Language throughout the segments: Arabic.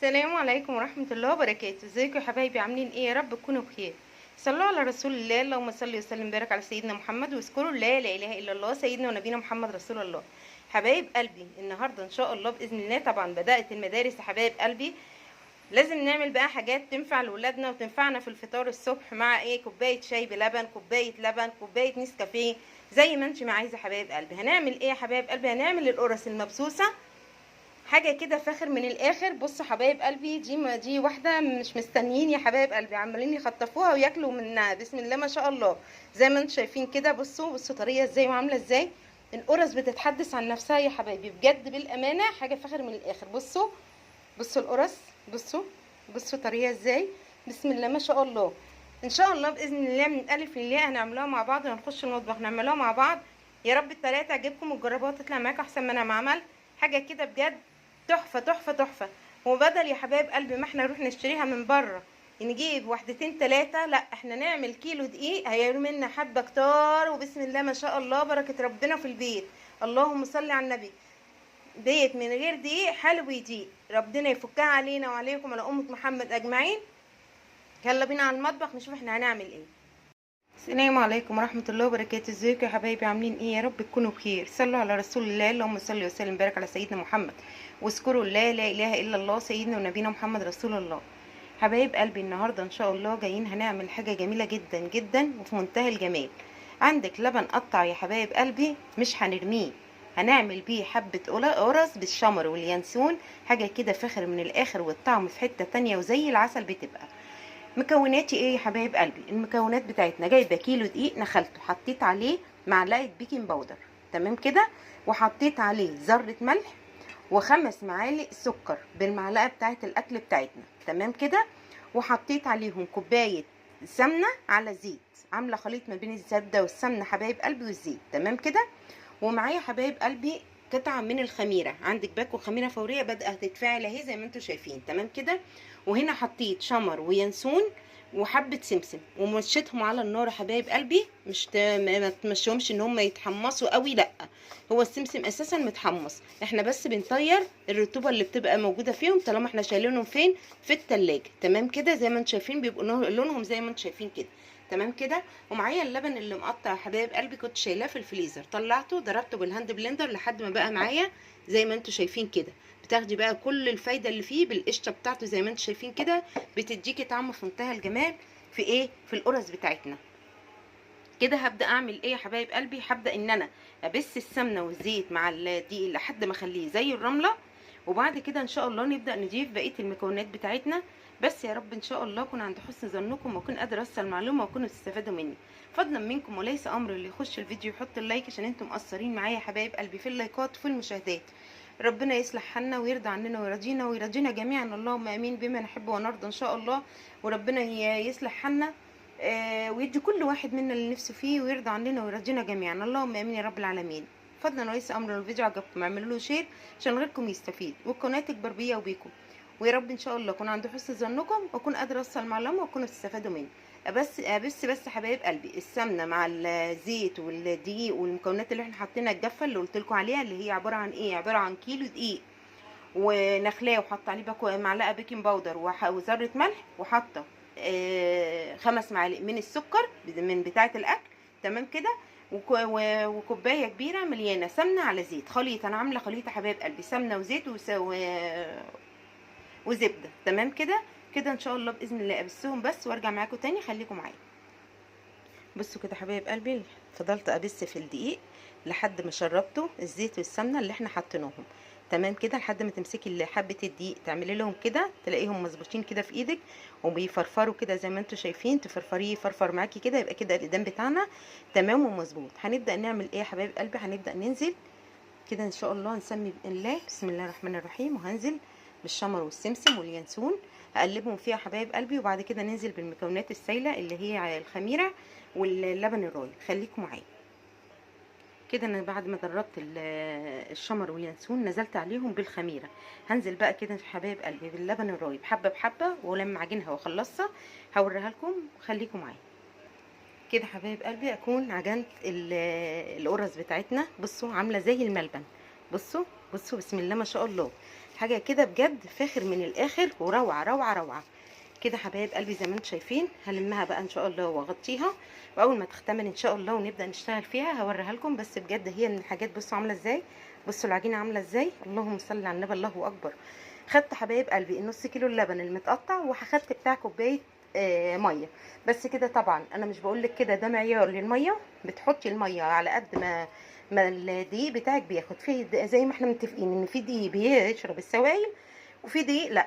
السلام عليكم ورحمة الله وبركاته. ازيكم يا حبايبي؟ عاملين ايه؟ يا رب تكونوا بخير. صلوا على رسول الله، اللهم صل وسلم وبارك على سيدنا محمد، واذكروا الله لا اله الا الله سيدنا ونبينا محمد رسول الله. حبايب قلبي، النهارده ان شاء الله باذن الله طبعا بدات المدارس يا حبايب قلبي. لازم نعمل بقى حاجات تنفع لاولادنا وتنفعنا في الفطار الصبح، مع ايه؟ كوبايه شاي بلبن، كوبايه لبن، كوبايه نسكافيه، زي ما انت ما عايزه. حبايب قلبي هنعمل ايه يا حبايب قلبي؟ هنعمل القرص المبسوسه، حاجه كده فاخر من الاخر. بصوا حبايب قلبي، دي واحده مش مستنيين يا حبايب قلبي، عمالين يخطفوها وياكلوا منها بسم الله ما شاء الله. زي ما انتم شايفين كده، بصوا طريه ازاي وعامله ازاي. القرص بتتحدث عن نفسها يا حبايبي، بجد بالامانه حاجه فاخر من الاخر. بصوا القرص، بصوا طريه ازاي، بسم الله ما شاء الله. ان شاء الله باذن الله من الالف للياء هنعملوها مع بعض، وهنخش المطبخ نعملوها مع بعض. يا رب الطريقه تعجبكم وتجربوها وتطلع معاكم احسن ما انا ما عملت. حاجه كده بجد تحفه تحفه تحفه. وبدل يا حبايب قلبي ما احنا نروح نشتريها من بره، نجيب واحدتين تلاتة، لا احنا نعمل كيلو دقيق هيعمل لنا حبه كتار، وبسم الله ما شاء الله بركه ربنا في البيت. اللهم صل على النبي. بيت من غير دقيق حلو يضيق، ربنا يفكها علينا وعليكم وعلى امه محمد اجمعين. يلا بينا على المطبخ نشوف احنا هنعمل ايه. السلام عليكم ورحمه الله وبركاته. ازيكم يا حبايبي؟ عاملين ايه؟ يا رب تكونوا بخير. صلوا على رسول الله، اللهم صل وسلم وبارك على سيدنا محمد، واذكروا الله لا اله الا الله سيدنا ونبينا محمد رسول الله. حبايب قلبي، النهارده ان شاء الله جايين هنعمل حاجه جميله جدا جدا وفي منتهى الجمال. عندك لبن قطع يا حبايب قلبي، مش هنرميه، هنعمل بيه حبه قرص بالشمر واليانسون، حاجه كده فاخر من الاخر، والطعم في حته تانية وزي العسل بتبقى. مكوناتي ايه يا حبايب قلبي؟ المكونات بتاعتنا: جايبه كيلو دقيق نخلته، حطيت عليه معلقه بيكنج باودر، تمام كده، وحطيت عليه ذره ملح، وخمس معالق سكر بالمعلقه بتاعه الاكل بتاعتنا، تمام كده. وحطيت عليهم كوبايه سمنه على زيت، عامله خليط ما بين الزبده والسمنه حبايب قلبي والزيت، تمام كده. ومعايا حبايب قلبي قطعه من الخميره، عندك باكو خميره فوريه بدأت تتفاعل اهي زي ما انتم شايفين، تمام كده. وهنا حطيت شمر وينسون وحبه سمسم، ومشيتهم على النار يا حبايب قلبي، مش ما تمشيهمش ان هم يتحمصوا قوي، لا، هو السمسم اساسا متحمص، احنا بس بنطير الرطوبه اللي بتبقى موجوده فيهم طالما احنا شايلينهم فين؟ في التلاجة، تمام كده. زي ما انتم شايفين بيبقوا لونهم زي ما انتم شايفين كده، تمام كده. ومعايا اللبن اللي مقطع يا حبايب قلبي، كنت شايلاه في الفريزر، طلعته ضربته بالهاند بلندر لحد ما بقى معايا زي ما انتم شايفين كده. بتاخدي بقى كل الفايده اللي فيه بالقشطه بتاعته زي ما انتم شايفين كده، بتديكي طعم في منتهى الجمال في ايه؟ في القرص بتاعتنا. كده هبدا اعمل ايه يا حبايب قلبي؟ هبدا ان انا ابس السمنه والزيت مع الدقيق لحد ما اخليه زي الرمله، وبعد كده ان شاء الله نبدا نضيف بقيه المكونات بتاعتنا. بس يا رب ان شاء الله اكون عند حسن ظنكم، واكون قادره اوصل المعلومه، واكونوا تستفادوا مني. فضلا منكم وليس امر، اللي يخش الفيديو يحط اللايك عشان انتم مقصرين معايا يا حبايب قلبي في اللايكات وفي المشاهدات. ربنا يصلح حالنا ويرضى عننا ويرضينا جميعا، اللهم امين، بما نحب ونرضى ان شاء الله. وربنا يصلح حالنا ويدي كل واحد منا اللي نفسه فيه، ويرضى عننا ويرضينا جميعا، اللهم امين يا رب العالمين. فضلا وليس امر، لو الفيديو عجبكم اعملوا له شير عشان غيركم يستفيد والقناه تكبر بيا وبيكم. ويا رب ان شاء الله اكون عند حسن ظنكم، واكون قادره اوصل المعلومه، واكونوا تستفادوا مني. بس حبايب قلبي، السمنه مع الزيت والدقيق والمكونات اللي احنا حاطينها الجافه اللي قلت لكم عليها، اللي هي عباره عن ايه؟ عباره عن كيلو دقيق ونخلاه، وحط عليه معلقه بيكنج باودر وذره ملح، وحاطه 5 معالق من السكر من بتاعه الاكل، تمام كده. وكوبايه كبيره مليانه سمنه على زيت، خليط، انا عامله خليط يا حبايب قلبي، سمنه وزيت وزبده، تمام كده. كده ان شاء الله باذن الله ابسهم بس وارجع معاكم تاني، خليكم معايا. بصوا كده حبايب قلبي، فضلت ابس في الدقيق لحد ما شربته الزيت والسمنه اللي احنا حاطينهم، تمام كده، لحد ما تمسكي حبه الدقيق تعملي لهم كده، تلاقيهم مظبوطين كده في ايدك وبيفرفروا كده زي ما انتم شايفين، تفرفريه يفرفر معاكي كده، يبقى كده الايدام بتاعنا تمام ومظبوط. هنبدا نعمل ايه يا حبايب قلبي؟ هنبدا ننزل كده ان شاء الله، نسمي الله، بسم الله الرحمن الرحيم، وهنزل بالشمر والسمسم واليانسون، هقلبهم فيها حبايب قلبي، وبعد كده ننزل بالمكونات السائله اللي هي الخميره واللبن الرايب. خليكم معايا كده. انا بعد ما دربت الشمر واليانسون نزلت عليهم بالخميره، هنزل بقى كده في حبايب قلبي باللبن الرايب حبه بحبه، ولما اعجنها واخلصها هوريها لكم، خليكم معايا كده حبايب قلبي. اكون عجنت القرص بتاعتنا، بصوا عامله زي الملبن، بصوا بسم الله ما شاء الله. حاجه كده بجد فاخر من الاخر، وروعه روعه روعه كده حبايب قلبي. زي ما انتم شايفين هلمها بقى ان شاء الله واغطيها، واول ما تختمر ان شاء الله ونبدا نشتغل فيها هوريها لكم. بس بجد هي من الحاجات، بصوا عامله ازاي، بصوا العجينه عامله ازاي، اللهم صل على النبي، الله اكبر. خدت حبايب قلبي النص كيلو اللبن المتقطع، وهخدت بتاع كوبايه ميه بس كده. طبعا انا مش بقول لك كده ده معيار للميه، بتحطي الميه على قد ما الدقيق بتاعك بياخد فيه، زي ما احنا متفقين ان في دقيق بيشرب السوائل وفي دقيق لا.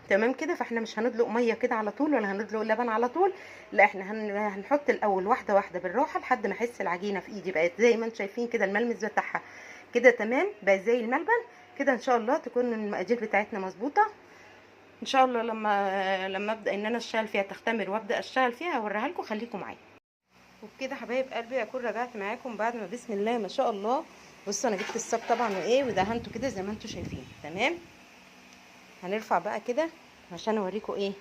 تمام كده. فاحنا مش هندلق ميه كده على طول، ولا هندلق لبن على طول، لا احنا هنحط الاول واحده واحده بالراحه لحد ما احس العجينه في ايدي بقت زي ما انتم شايفين كده، الملمس بتاعها كده تمام، بقت زي الملبن كده. ان شاء الله تكون المقادير بتاعتنا مظبوطه ان شاء الله. لما ابدا ان انا اشتغل فيها تختمر وابدا اشتغل فيها هوريها لكم، خليكم معايا. وبكده حبايب قلبي اكون رجعت معاكم بعد ما بسم الله ما شاء الله. بصوا انا جبت الصاج طبعا وايه ودهنته كده زي ما انتم شايفين تمام. هنرفع بقى كده عشان اوريكم ايه،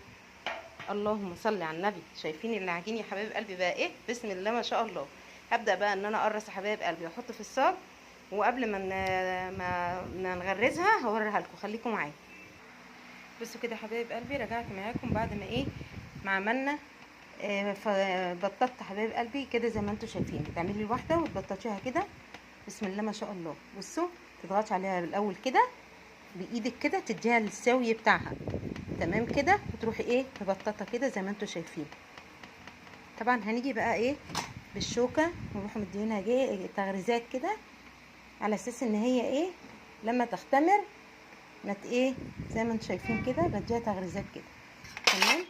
اللهم صل على النبي. شايفين العجين يا حبايب قلبي بقى ايه، بسم الله ما شاء الله. هبدا بقى ان انا اقرص يا حبايب قلبي واحط في الصاج، وقبل ما نغرزها هوريها لكم، خليكم معايا. بصوا كده حبايب قلبي رجعت معاكم بعد ما ايه ما عملنا فبططت حبايب قلبي كده زي ما انتم شايفين. بتعملي الواحده وتبططيها كده بسم الله ما شاء الله. بصوا تضغطي عليها بالاول كده بايدك كده تديها الساوي بتاعها تمام كده، وتروحي ايه مبططه كده زي ما انتم شايفين. طبعا هنيجي بقى ايه بالشوكه ونروح مدينها تغريزات كده على اساس ان هي ايه لما تختمر ايه زي ما انتم شايفين كده بديها تغريزات كده تمام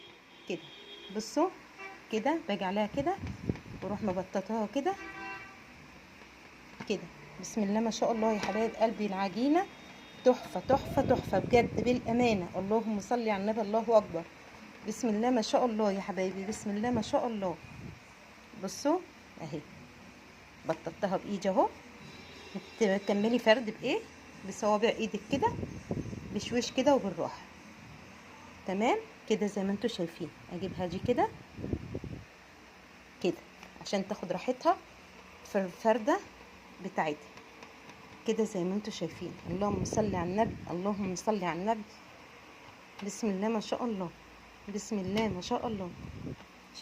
كده. بصوا كده باجي عليها كده واروح مبططاها كده كده بسم الله ما شاء الله يا حبايب قلبي. العجينه تحفه تحفه تحفه بجد بالامانه، اللهم صل على النبي، الله اكبر. بسم الله ما شاء الله يا حبايبي، بسم الله ما شاء الله. بصوا اهي بططتها بايدي اهو. تكملي فرد بايه بصوابع ايدك كده بشويش كده وبالراحه تمام كده زي ما انتم شايفين. اجيبها دي كده كده عشان تاخد راحتها في الفرده بتاعتها كده زي ما انتم شايفين. اللهم صل على النبي، اللهم صل على النبي. بسم الله ما شاء الله، بسم الله ما شاء الله.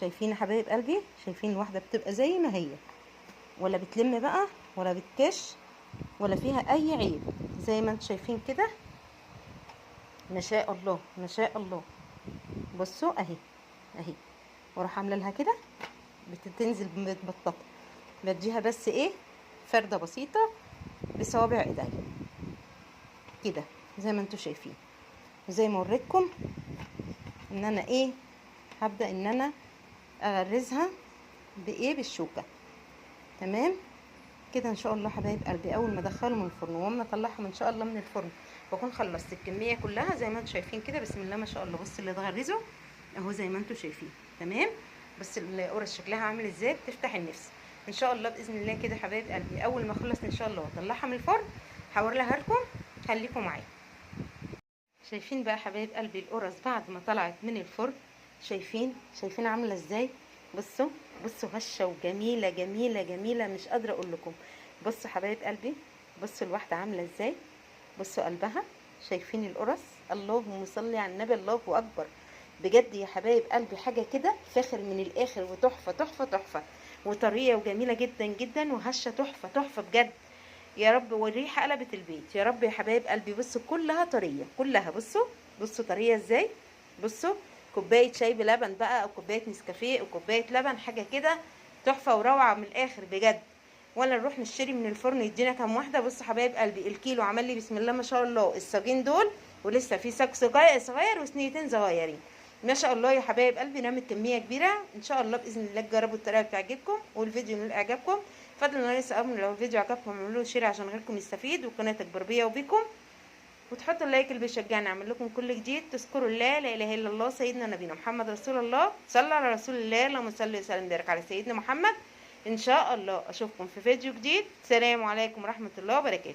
شايفين يا حبايب قلبي، شايفين الواحده بتبقى زي ما هي، ولا بتلم بقى ولا بتكش ولا فيها اي عيب، زي ما انتم شايفين كده ما شاء الله ما شاء الله. بصوا اهي اهي، واروح عامله لها كده بتنزل متبططه، بديها بس ايه فرده بسيطه بصوابع ايديا كده زي ما انتم شايفين. وزي ما وريتكم ان انا ايه هبدا ان انا اغرزها بايه بالشوكه تمام كده ان شاء الله حبايب قلبي. اول ما ادخلهم الفرن واما اطلعهم ان شاء الله من الفرن بكون خلصت الكميه كلها زي ما انتم شايفين كده بسم الله ما شاء الله. بص اللي اتغرزوا اهو زي ما انتم شايفين تمام. بس القرص شكلها عامل ازاي، بتفتح النفس ان شاء الله باذن الله كده حبايب قلبي. اول ما اخلص ان شاء الله واطلعها من الفرن هوريها لكم، خليكم معايا. شايفين بقى حبايب قلبي القرص بعد ما طلعت من الفرن، شايفين عامله ازاي. بصوا بصوا هشه وجميله جميله جميله مش قادره اقول لكم. بصوا حبايب قلبي، بصوا الواحده عامله ازاي، بصوا قلبها، شايفين القرص، اللهم صل على النبي، الله اكبر. بجد يا حبايب قلبي حاجه كده فاخر من الاخر، وتحفه تحفه تحفه، وطريه وجميله جدا جدا، وهشه تحفه تحفه بجد. يا رب والريحه قلبت البيت يا رب يا حبايب قلبي. بصوا كلها طريه كلها، بصوا طريه ازاي. بصوا كوبايه شاي بلبن بقى او كوبايه نسكافيه او كوبايه لبن، حاجه كده تحفه وروعه من الاخر بجد. ولا نروح نشتري من الفرن يدينا كام واحده. بصوا حبايب قلبي الكيلو عمل لي بسم الله ما شاء الله الصاجين دول، ولسه في صاج صغير وصينيتين صغيرين ما شاء الله يا حبايب قلبي. نعمل كميه كبيره ان شاء الله باذن الله. تجربوا الطريقه بتعجبكم والفيديو من اعجابكم. فضل وليس امر، لو الفيديو عجبكم اعملوا له شير عشان غيركم يستفيد، والقناه تكبر بيا وبيكم، وتحطوا اللايك اللي بيشجعني اعمل لكم كل جديد. تذكروا الله لا اله الا الله سيدنا نبينا محمد رسول الله. صلى على رسول الله، اللهم صل وسلم وبارك على سيدنا محمد. ان شاء الله اشوفكم في فيديو جديد. سلام عليكم ورحمه الله وبركاته.